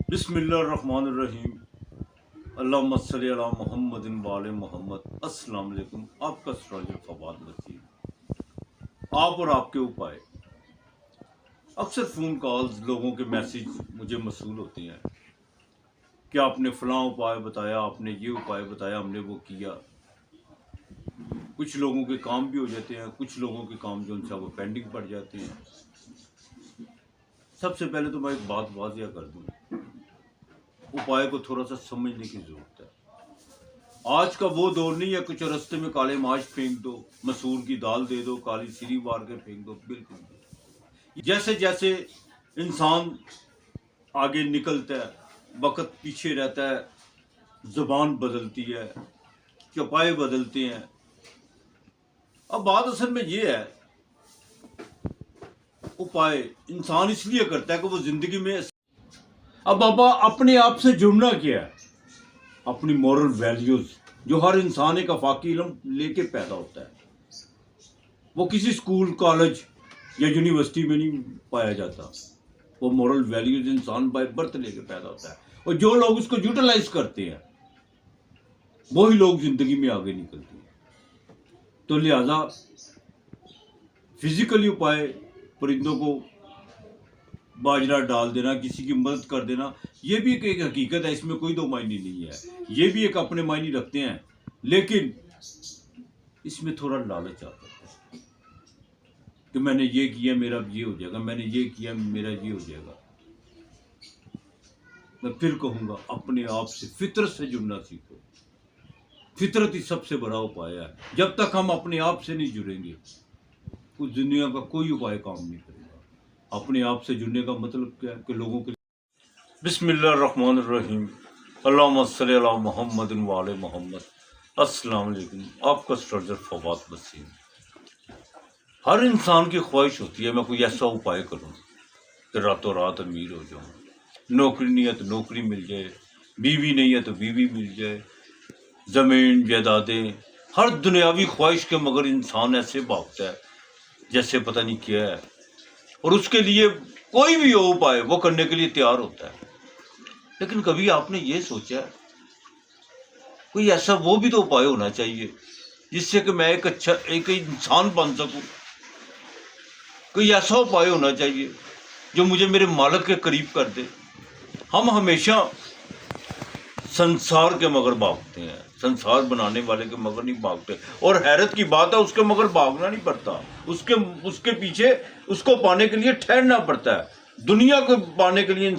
बिस्मिल्लाहिर्रहमानिर्रहीम। अल्लाहुम्मा सल्ली अला मुहम्मदिन व आले मोहम्मद। अस्सलाम वालेकुम। आपका सिराजुल फवाद वसीम। आप और आपके उपाय। अक्सर फ़ोन कॉल्स, लोगों के मैसेज मुझे मसूल होते हैं कि आपने फ़लाँ उपाय बताया, आपने ये उपाय बताया, हमने वो किया। कुछ लोगों के काम भी हो जाते हैं, कुछ लोगों के काम जो उनसे वो पेंडिंग पड़ जाते हैं। सबसे पहले तो मैं एक बात वाज़िया कर दूँ, उपाय को थोड़ा सा समझने की ज़रूरत है। आज का वो दौर नहीं है कुछ रास्ते में काले माश फेंक दो, मसूर की दाल दे दो, काली सिरी मार के फेंक दो। बिल्कुल नहीं। जैसे जैसे इंसान आगे निकलता है, वक्त पीछे रहता है, ज़बान बदलती है, चौपाए बदलते हैं। अब बात असल में ये है, उपाय इंसान इसलिए करता है कि वो ज़िंदगी में। अब बाबा अपने आप से जुड़ना क्या है? अपनी मॉरल वैल्यूज़ जो हर इंसान एक आफाकी इल्म लेके पैदा होता है, वो किसी स्कूल, कॉलेज या यूनिवर्सिटी में नहीं पाया जाता। वो मॉरल वैल्यूज़ इंसान बाय बर्थ लेके पैदा होता है, और जो लोग उसको यूटिलाइज करते हैं वही लोग ज़िंदगी में आगे निकलते हैं। तो लिहाजा फिजिकली उपाय, परिंदों को बाजरा डाल देना, किसी की मदद कर देना, ये भी एक हकीकत है, इसमें कोई दो मायने नहीं है। ये भी एक अपने मायने रखते हैं, लेकिन इसमें थोड़ा लालच आता है कि मैंने ये किया मेरा ये हो जाएगा, मैंने ये किया मेरा ये हो जाएगा। मैं फिर कहूँगा, अपने आप से, फितरत से जुड़ना सीखो। फितरत ही सबसे बड़ा उपाय है। जब तक हम अपने आप से नहीं जुड़ेंगे, उस दुनिया का कोई उपाय काम नहीं करेगा। अपने आप से जुड़ने का मतलब क्या है कि लोगों के बिस्मिल्लाहिर्रहमानिर्रहीम। अल्लाहुम्मा सल्ली अला मुहम्मदिन व आले मोहम्मद। अस्सलाम वालेकुम। आपका स्ट्रजर फवाद वसीम। हर इंसान की ख्वाहिश होती है मैं कोई ऐसा उपाय करूं कि रातों रात अमीर हो जाऊं। नौकरी नहीं है तो नौकरी मिल जाए, बीवी नहीं है तो बीवी मिल जाए, ज़मीन जायदादें, हर दुनियावी ख्वाहिश के मगर इंसान ऐसे भागता है जैसे पता नहीं क्या है, और उसके लिए कोई भी हो उपाय वो करने के लिए तैयार होता है। लेकिन कभी आपने ये सोचा है कोई ऐसा वो भी तो उपाय होना चाहिए जिससे कि मैं एक अच्छा एक इंसान बन सकूं? कोई ऐसा उपाय होना चाहिए जो मुझे मेरे मालिक के करीब कर दे। हम हमेशा संसार के मगर भागते हैं, संसार बनाने वाले के मगर नहीं भागते। और हैरत की बात है, उसके मगर भागना नहीं पड़ता, उसके पीछे उसको पाने के लिए ठहरना पड़ता है। दुनिया को पाने के लिए